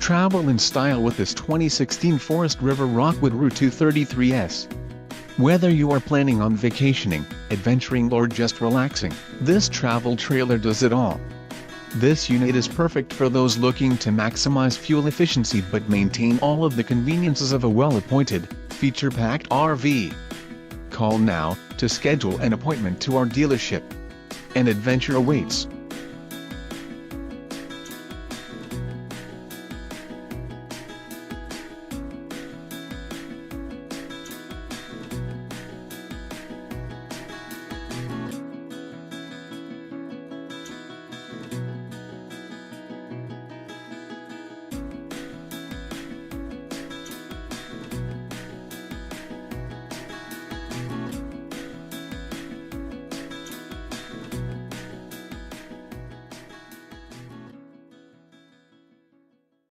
Travel in style with this 2016 Forest River Rockwood Roo 233S. Whether you are planning on vacationing, adventuring or just relaxing, this travel trailer does it all. This unit is perfect for those looking to maximize fuel efficiency but maintain all of the conveniences of a well-appointed, feature-packed RV. Call now to schedule an appointment to our dealership. An adventure awaits.